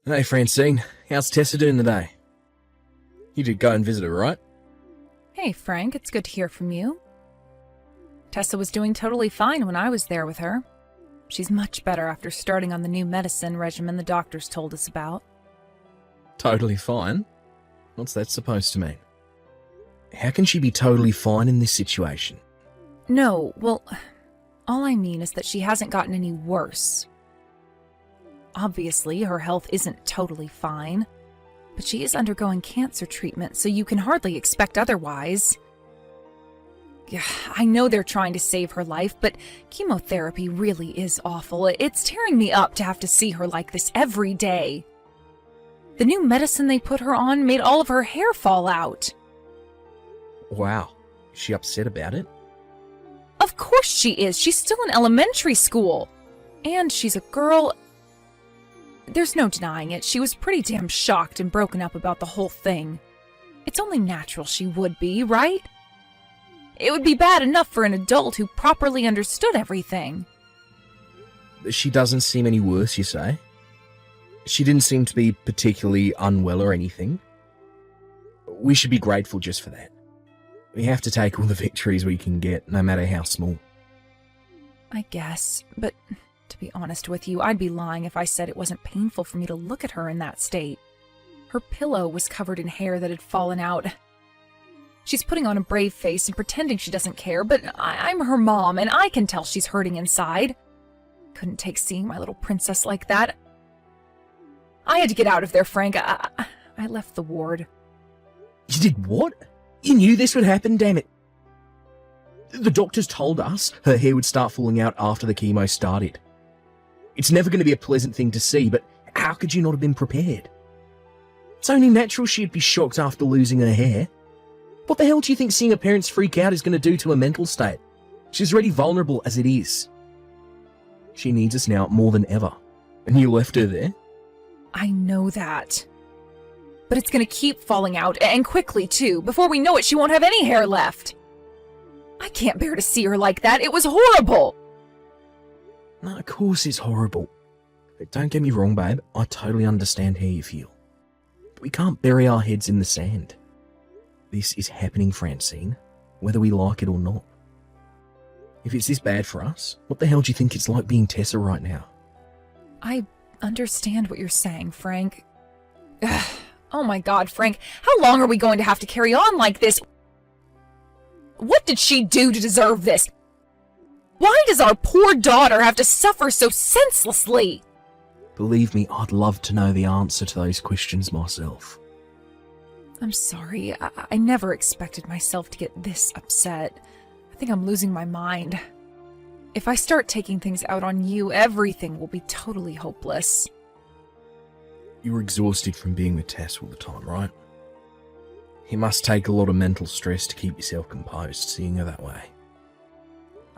Hey Francine, how's Tessa doing today? You did go and visit her, right? Hey Frank, it's good to hear from you. Tessa was doing totally fine when I was there with her. She's much better after starting on the new medicine regimen the doctors told us about. Totally fine? What's that supposed to mean? How can she be totally fine in this situation? No, well, all I mean is that she hasn't gotten any worse. Obviously, her health isn't totally fine, but she is undergoing cancer treatment, so you can hardly expect otherwise. Yeah, I know they're trying to save her life, but chemotherapy really is awful. It's tearing me up to have to see her like this every day. The new medicine they put her on made all of her hair fall out. Wow, is she upset about it? Of course she is. She's still in elementary school. And she's a girl. There's no denying it. She was pretty damn shocked and broken up about the whole thing. It's only natural she would be, right? It would be bad enough for an adult who properly understood everything. She doesn't seem any worse, you say? She didn't seem to be particularly unwell or anything. We should be grateful just for that. We have to take all the victories we can get, no matter how small. I guess, but to be honest with you, I'd be lying if I said it wasn't painful for me to look at her in that state. Her pillow was covered in hair that had fallen out. She's putting on a brave face and pretending she doesn't care, but I'm her mom, and I can tell she's hurting inside. Couldn't take seeing my little princess like that. I had to get out of there, Frank. I left the ward. You did what? You knew this would happen, damn it. The doctors told us her hair would start falling out after the chemo started. It's never going to be a pleasant thing to see, but how could you not have been prepared? It's only natural she'd be shocked after losing her hair. What the hell do you think seeing her parents freak out is going to do to her mental state? She's already vulnerable as it is. She needs us now more than ever. And you left her there? I know that. But it's gonna keep falling out, and quickly too. Before we know it, she won't have any hair left. I can't bear to see her like that. It was horrible. No, of course it's horrible. But don't get me wrong, babe. I totally understand how you feel. But we can't bury our heads in the sand. This is happening, Francine, whether we like it or not. If it's this bad for us, what the hell do you think it's like being Tessa right now? I understand what you're saying, Frank. Ugh. Oh my God, Frank, how long are we going to have to carry on like this? What did she do to deserve this? Why does our poor daughter have to suffer so senselessly? Believe me, I'd love to know the answer to those questions myself. I'm sorry. I never expected myself to get this upset. I think I'm losing my mind. If I start taking things out on you, everything will be totally hopeless. You were exhausted from being with Tess all the time, right? It must take a lot of mental stress to keep yourself composed, seeing her that way.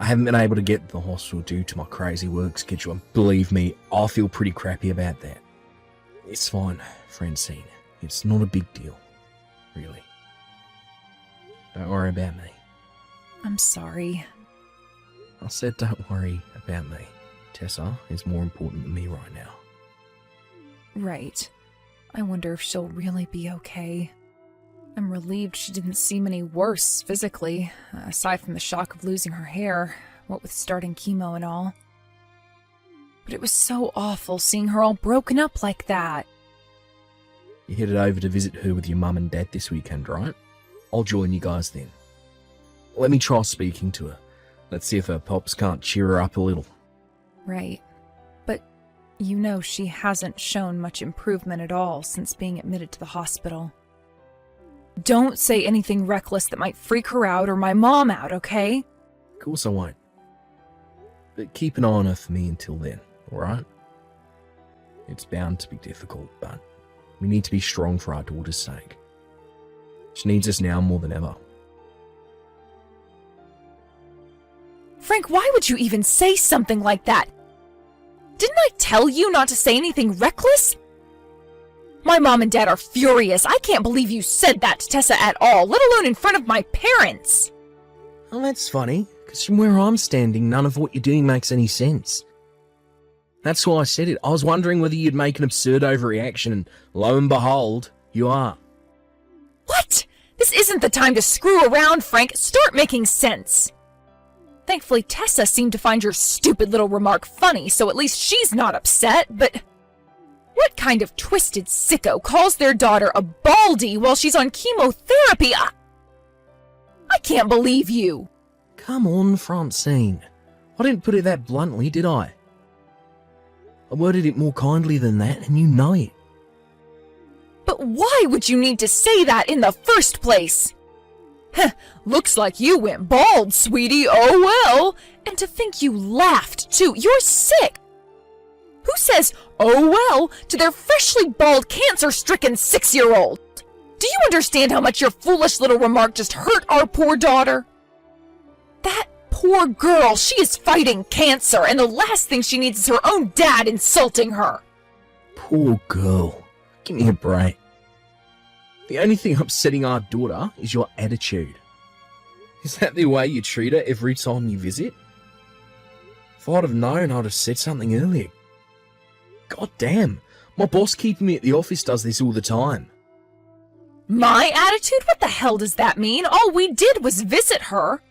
I haven't been able to get to the hospital due to my crazy work schedule, and believe me, I feel pretty crappy about that. It's fine, Francine. It's not a big deal. Really. Don't worry about me. I'm sorry. I said don't worry about me. Tessa is more important than me right now. Right. I wonder if she'll really be okay. I'm relieved she didn't seem any worse physically, aside from the shock of losing her hair, what with starting chemo and all. But it was so awful seeing her all broken up like that. You headed over to visit her with your mum and dad this weekend, right? I'll join you guys then. Let me try speaking to her. Let's see if her pops can't cheer her up a little. Right. But you know she hasn't shown much improvement at all since being admitted to the hospital. Don't say anything reckless that might freak her out or my mom out, okay? Of course I won't. But keep an eye on her for me until then, alright? It's bound to be difficult, but we need to be strong for our daughter's sake. She needs us now more than ever. Frank, why would you even say something like that? Didn't I tell you not to say anything reckless? My mom and dad are furious. I can't believe you said that to Tessa at all, let alone in front of my parents. Oh, that's funny, because from where I'm standing, none of what you're doing makes any sense. That's why I said it. I was wondering whether you'd make an absurd overreaction, and lo and behold, you are. What? This isn't the time to screw around, Frank. Start making sense. Thankfully, Tessa seemed to find your stupid little remark funny, so at least she's not upset, but... What kind of twisted sicko calls their daughter a baldy while she's on chemotherapy? I can't believe you. Come on, Francine. I didn't put it that bluntly, did I? I worded it more kindly than that, and you know it. But why would you need to say that in the first place? Heh, looks like you went bald, sweetie. Oh well. And to think you laughed, too. You're sick. Who says, oh well, to their freshly bald, cancer-stricken 6-year-old? Do you understand how much your foolish little remark just hurt our poor daughter? That poor girl, she is fighting cancer, and the last thing she needs is her own dad insulting her. Poor girl. Give me a break. The only thing upsetting our daughter is your attitude. Is that the way you treat her every time you visit? If I'd have known, I'd have said something earlier. God damn, my boss keeping me at the office does this all the time. My attitude? What the hell does that mean? All we did was visit her.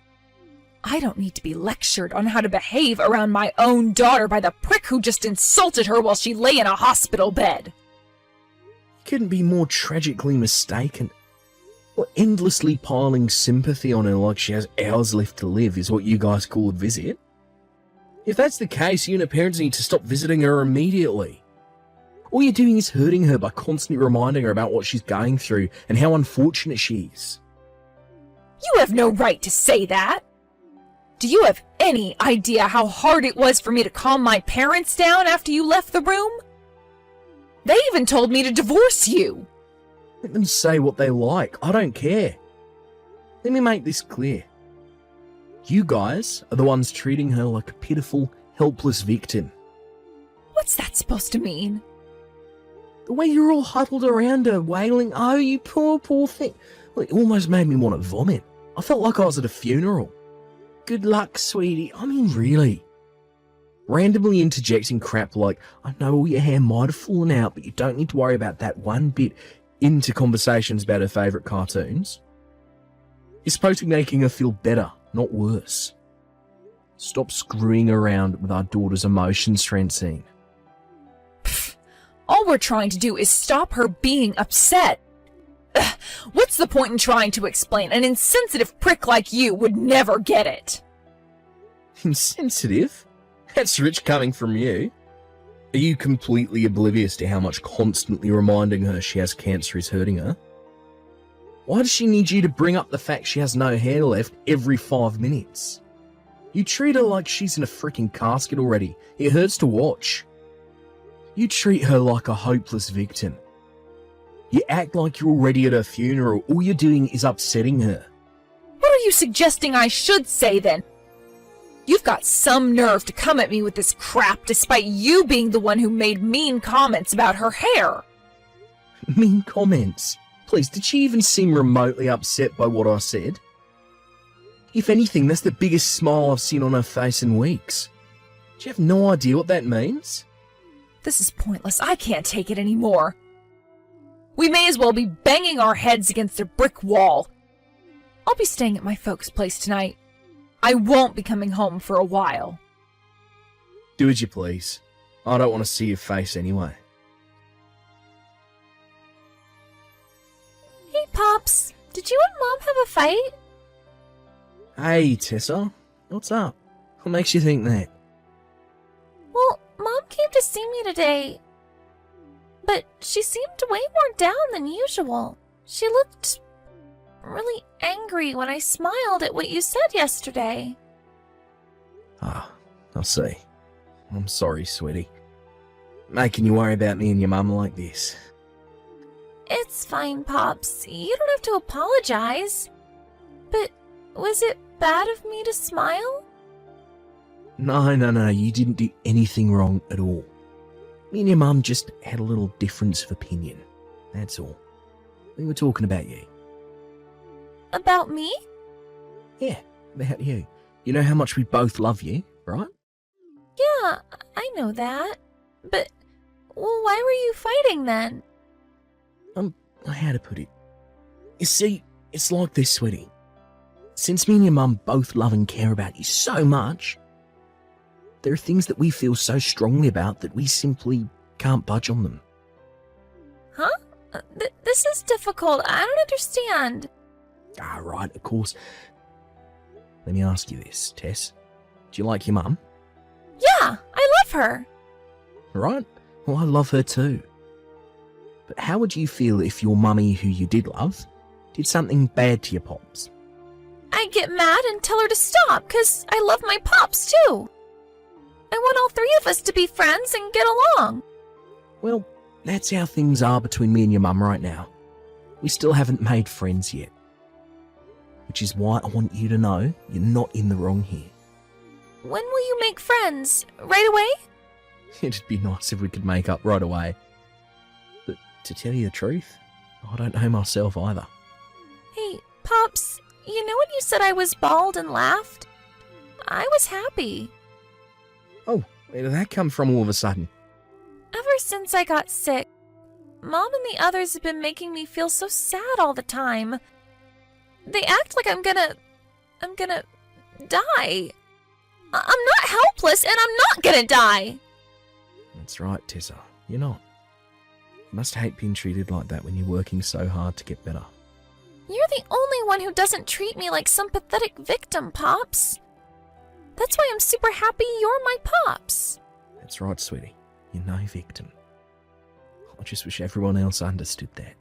I don't need to be lectured on how to behave around my own daughter by the prick who just insulted her while she lay in a hospital bed. Couldn't be more tragically mistaken. Well, endlessly piling sympathy on her like she has hours left to live is what you guys call a visit. If that's the case, you and her parents need to stop visiting her immediately. All you're doing is hurting her by constantly reminding her about what she's going through and how unfortunate she is. You have no right to say that. Do you have any idea how hard it was for me to calm my parents down after you left the room? They even told me to divorce you. Let them say what they like. I don't care. Let me make this clear. You guys are the ones treating her like a pitiful, helpless victim. What's that supposed to mean? The way you're all huddled around her, wailing, oh, you poor, poor thing. Well, it almost made me want to vomit. I felt like I was at a funeral. Good luck, sweetie. I mean, really. Randomly interjecting crap like, I know all your hair might have fallen out, but you don't need to worry about that one bit, into conversations about her favourite cartoons. You're supposed to be making her feel better, not worse. Stop screwing around with our daughter's emotions, Francine. All we're trying to do is stop her being upset. Ugh, what's the point in trying to explain? An insensitive prick like you would never get it. Insensitive? That's rich coming from you. Are you completely oblivious to how much constantly reminding her she has cancer is hurting her? Why does she need you to bring up the fact she has no hair left every 5 minutes? You treat her like she's in a freaking casket already. It hurts to watch. You treat her like a hopeless victim. You act like you're already at her funeral. All you're doing is upsetting her. What are you suggesting I should say then? You've got some nerve to come at me with this crap despite you being the one who made mean comments about her hair. Mean comments? Please, did she even seem remotely upset by what I said? If anything, that's the biggest smile I've seen on her face in weeks. Do you have no idea what that means? This is pointless. I can't take it anymore. We may as well be banging our heads against a brick wall. I'll be staying at my folks' place tonight. I won't be coming home for a while. Do as you please. I don't want to see your face anyway. Hey, Pops. Did you and Mom have a fight? Hey, Tessa. What's up? What makes you think that? Well, Mom came to see me today, but she seemed way more down than usual. She looked really angry when I smiled at what you said yesterday. Ah, I see. I'm sorry, sweetie. Making you worry about me and your mum like this. It's fine, Pops. You don't have to apologize. But was it bad of me to smile? No, you didn't do anything wrong at all. Me and your mum just had a little difference of opinion. That's all. We were talking about you. About me? Yeah, about you. You know how much we both love you, right? Yeah, I know that. But, well, why were you fighting then? How to put it? You see, it's like this, sweetie. Since me and your mum both love and care about you so much, there are things that we feel so strongly about that we simply can't budge on them. Huh? This is difficult. I don't understand. Ah, right, of course. Let me ask you this, Tess. Do you like your mum? Yeah, I love her. Right? Well, I love her too. But how would you feel if your mummy, who you did love, did something bad to your pops? I'd get mad and tell her to stop, 'cause I love my pops too. I want all three of us to be friends and get along. Well, that's how things are between me and your mum right now. We still haven't made friends yet. Which is why I want you to know you're not in the wrong here. When will you make friends? Right away? It'd be nice if we could make up right away. But to tell you the truth, I don't know myself either. Hey, Pops, you know when you said I was bald and laughed? I was happy. Oh, where did that come from all of a sudden? Ever since I got sick, Mom and the others have been making me feel so sad all the time. They act like I'm gonna die. I'm not helpless and I'm not gonna die. That's right, Tessa. You're not. You must hate being treated like that when you're working so hard to get better. You're the only one who doesn't treat me like some pathetic victim, Pops. That's why I'm super happy you're my Pops. That's right, sweetie. You're no victim. I just wish everyone else understood that.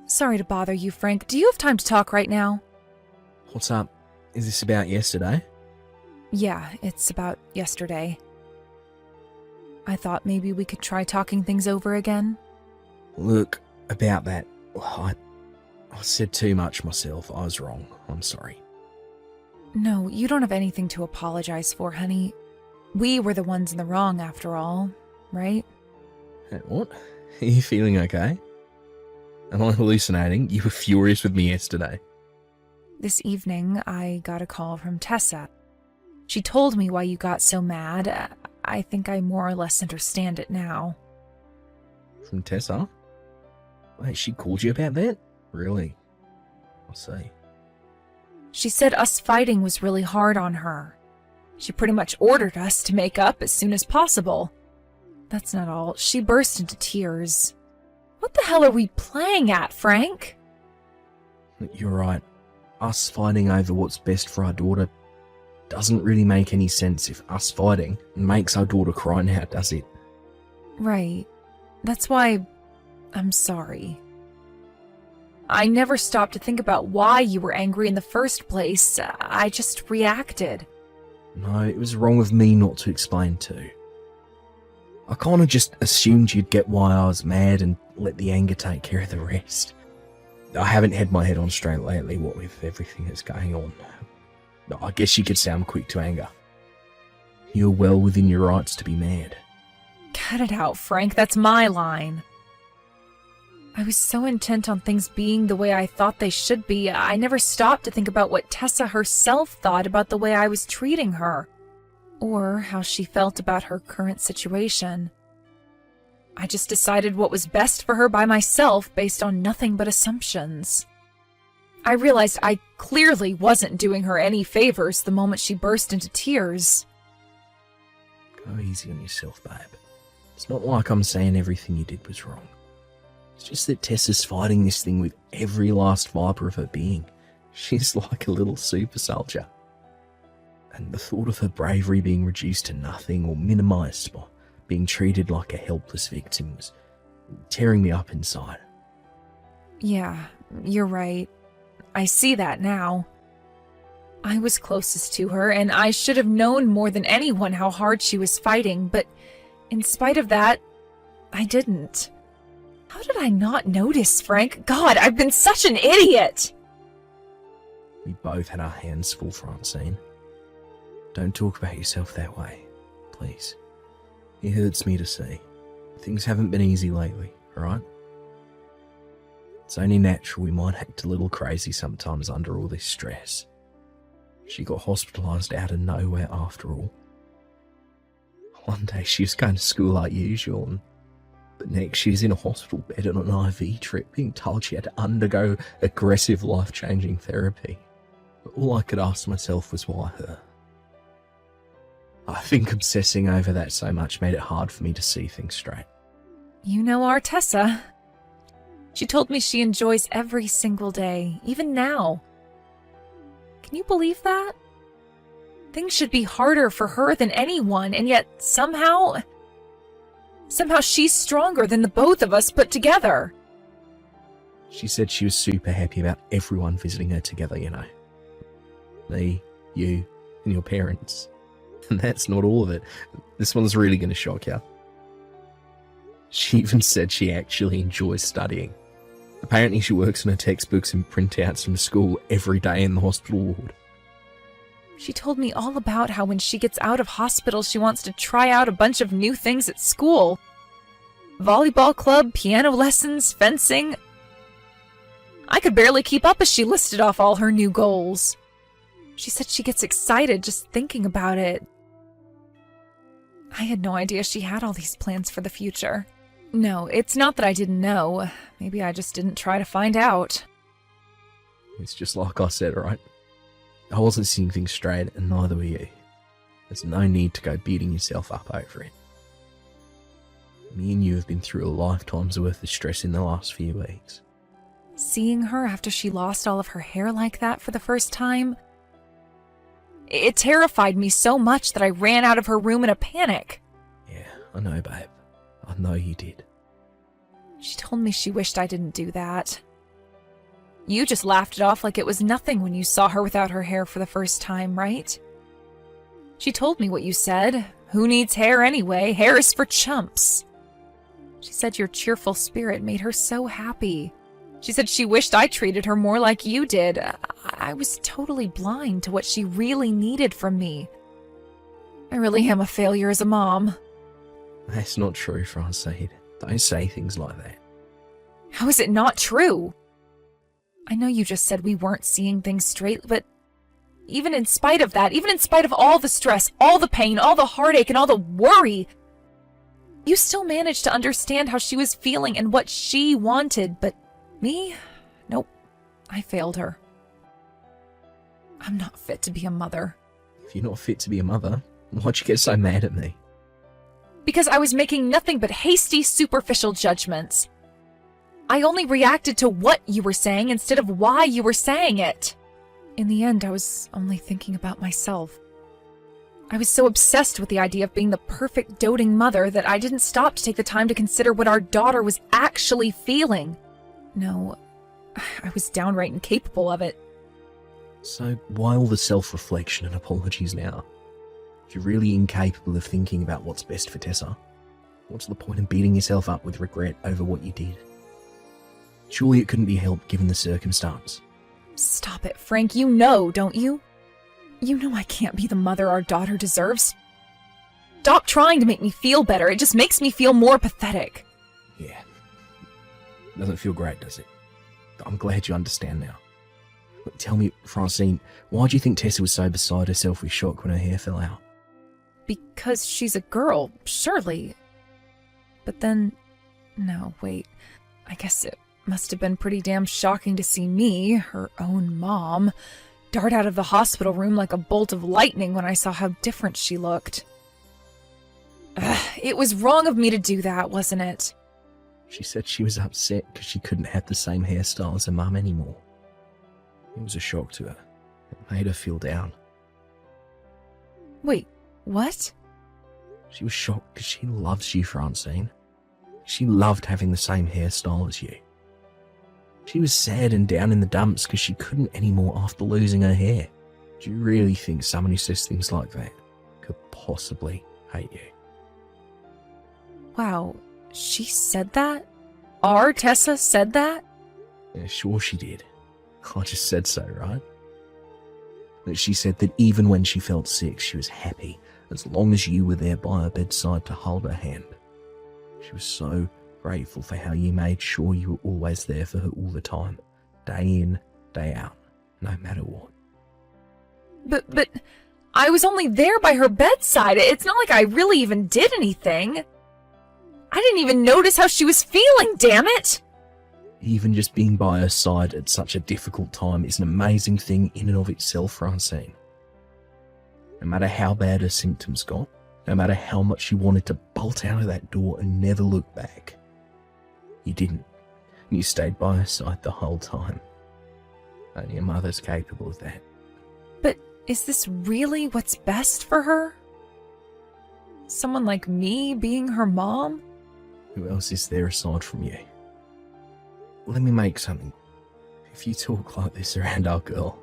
Sorry to bother you, Frank. Do you have time to talk right now? What's up? Is this about yesterday? Yeah, it's about yesterday. I thought maybe we could try talking things over again. Look, about that, I said too much myself. I was wrong. I'm sorry. No, you don't have anything to apologize for, honey. We were the ones in the wrong after all, right? What? Are you feeling okay? Am I hallucinating? You were furious with me yesterday. This evening, I got a call from Tessa. She told me why you got so mad. I think I more or less understand it now. From Tessa? Wait, she called you about that? Really? I see. She said us fighting was really hard on her. She pretty much ordered us to make up as soon as possible. That's not all. She burst into tears. What the hell are we playing at, Frank? You're right. Us fighting over what's best for our daughter doesn't really make any sense if us fighting makes our daughter cry now, does it? Right. That's why I'm sorry. I never stopped to think about why you were angry in the first place. I just reacted. No, it was wrong of me not to explain too. I kind of just assumed you'd get why I was mad and let the anger take care of the rest. I haven't had my head on straight lately, what with everything that's going on. I guess you could sound quick to anger. You're well within your rights to be mad. Cut it out, Frank. That's my line. I was so intent on things being the way I thought they should be, I never stopped to think about what Tessa herself thought about the way I was treating her, or how she felt about her current situation. I just decided what was best for her by myself based on nothing but assumptions. I realized I clearly wasn't doing her any favors the moment she burst into tears. Go easy on yourself, babe. It's not like I'm saying everything you did was wrong. It's just that Tessa's fighting this thing with every last fibre of her being. She's like a little super soldier. And the thought of her bravery being reduced to nothing or minimised by being treated like a helpless victim was tearing me up inside. Yeah, you're right. I see that now. I was closest to her, and I should have known more than anyone how hard she was fighting, but in spite of that, I didn't. How did I not notice, Frank? God, I've been such an idiot! We both had our hands full, Francine. Don't talk about yourself that way, please. It hurts me to see. Things haven't been easy lately, alright? It's only natural we might act a little crazy sometimes under all this stress. She got hospitalised out of nowhere after all. One day she was going to school like usual, and the next she was in a hospital bed on an IV trip being told she had to undergo aggressive life-changing therapy. But all I could ask myself was, why her? I think obsessing over that so much made it hard for me to see things straight. You know our Tessa. She told me she enjoys every single day, even now. Can you believe that? Things should be harder for her than anyone, and yet somehow she's stronger than the both of us put together. She said she was super happy about everyone visiting her together, you know. Me, you, and your parents. And that's not all of it. This one's really going to shock you. She even said she actually enjoys studying. Apparently she works on her textbooks and printouts from school every day in the hospital ward. She told me all about how when she gets out of hospital she wants to try out a bunch of new things at school. Volleyball club, piano lessons, fencing. I could barely keep up as she listed off all her new goals. She said she gets excited just thinking about it. I had no idea she had all these plans for the future. No, it's not that I didn't know. Maybe I just didn't try to find out. It's just like I said, right? I wasn't seeing things straight, and neither were you. There's no need to go beating yourself up over it. Me and you have been through a lifetime's worth of stress in the last few weeks. Seeing her after she lost all of her hair like that for the first time, it terrified me so much that I ran out of her room in a panic. Yeah, I know, babe. I know you did. She told me she wished I didn't do that. You just laughed it off like it was nothing when you saw her without her hair for the first time, right? She told me what you said. Who needs hair anyway? Hair is for chumps. She said your cheerful spirit made her so happy. She said she wished I treated her more like you did. I was totally blind to what she really needed from me. I really am a failure as a mom. That's not true, Francine. Don't say things like that. How is it not true? I know you just said we weren't seeing things straight, but even in spite of that, even in spite of all the stress, all the pain, all the heartache, and all the worry, you still managed to understand how she was feeling and what she wanted, but me? Nope. I failed her. I'm not fit to be a mother. If you're not fit to be a mother, why'd you get so mad at me? Because I was making nothing but hasty, superficial judgments. I only reacted to what you were saying instead of why you were saying it. In the end, I was only thinking about myself. I was so obsessed with the idea of being the perfect doting mother that I didn't stop to take the time to consider what our daughter was actually feeling. No, I was downright incapable of it. So why all the self-reflection and apologies now? If you're really incapable of thinking about what's best for Tessa, what's the point in beating yourself up with regret over what you did? Surely it couldn't be helped given the circumstance. Stop it, Frank. You know, don't you? You know I can't be the mother our daughter deserves. Stop trying to make me feel better. It just makes me feel more pathetic. Yeah. Doesn't feel great, does it? I'm glad you understand now. Look, tell me, Francine, why do you think Tessa was so beside herself with shock when her hair fell out? Because she's a girl, surely. But then... No, wait. I guess it must have been pretty damn shocking to see me, her own mom, dart out of the hospital room like a bolt of lightning when I saw how different she looked. It was wrong of me to do that, wasn't it? She said she was upset because she couldn't have the same hairstyle as her mum anymore. It was a shock to her. It made her feel down. Wait, what? She was shocked because she loves you, Francine. She loved having the same hairstyle as you. She was sad and down in the dumps because she couldn't anymore after losing her hair. Do you really think someone who says things like that could possibly hate you? Wow, she said that? Our Tessa said that? Yeah, sure she did. I just said so, right? But she said that even when she felt sick, she was happy as long as you were there by her bedside to hold her hand. She was so grateful for how you made sure you were always there for her all the time, day in, day out, no matter what. But I was only there by her bedside. It's not like I really even did anything. I didn't even notice how she was feeling, damn it! Even just being by her side at such a difficult time is an amazing thing in and of itself, Francine. No matter how bad her symptoms got, no matter how much she wanted to bolt out of that door and never look back, you didn't. You stayed by her side the whole time. Only a mother's capable of that. But is this really what's best for her? Someone like me being her mom? Who else is there aside from you? Let me make something. If you talk like this around our girl,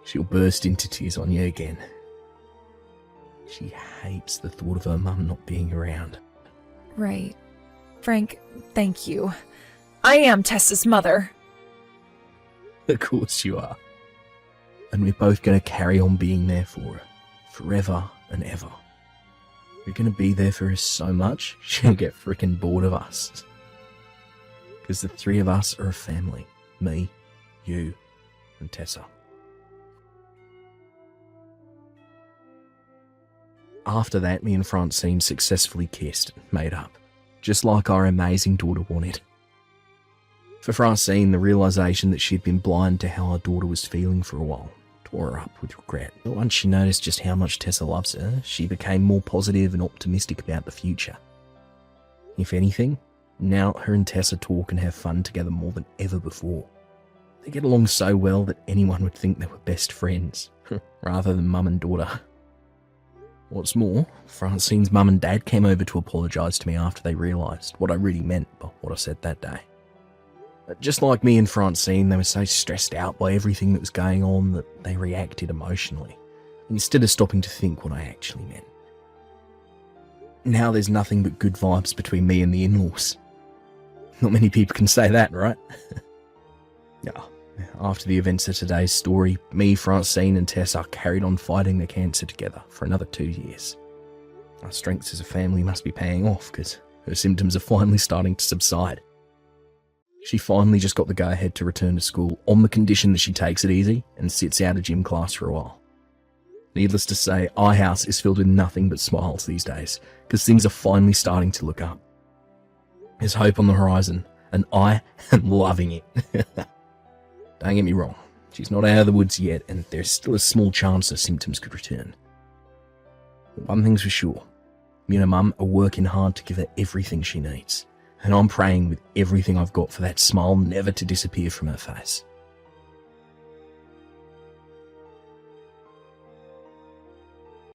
she'll burst into tears on you again. She hates the thought of her mum not being around. Right. Frank, thank you. I am Tessa's mother. Of course you are. And we're both going to carry on being there for her. Forever and ever. We're going to be there for her so much, she'll get frickin' bored of us. Because the three of us are a family. Me, you, and Tessa. After that, me and Francine successfully kissed and made up. Just like our amazing daughter wanted. For Francine, the realisation that she'd been blind to how our daughter was feeling for a while tore her up with regret. But once she noticed just how much Tessa loves her, she became more positive and optimistic about the future. If anything, now her and Tessa talk and have fun together more than ever before. They get along so well that anyone would think they were best friends, rather than mum and daughter. What's more, Francine's mum and dad came over to apologise to me after they realised what I really meant by what I said that day. Just like me and Francine, they were so stressed out by everything that was going on that they reacted emotionally, instead of stopping to think what I actually meant. Now there's nothing but good vibes between me and the in-laws. Not many people can say that, right? After the events of today's story, me, Francine and Tessa carried on fighting the cancer together for another 2 years. Our strengths as a family must be paying off because her symptoms are finally starting to subside. She finally just got the go-ahead to return to school on the condition that she takes it easy and sits out of gym class for a while. Needless to say, our house is filled with nothing but smiles these days because things are finally starting to look up. There's hope on the horizon and I am loving it. Don't get me wrong, she's not out of the woods yet and there's still a small chance her symptoms could return. But one thing's for sure, me and her mum are working hard to give her everything she needs. And I'm praying with everything I've got for that smile never to disappear from her face.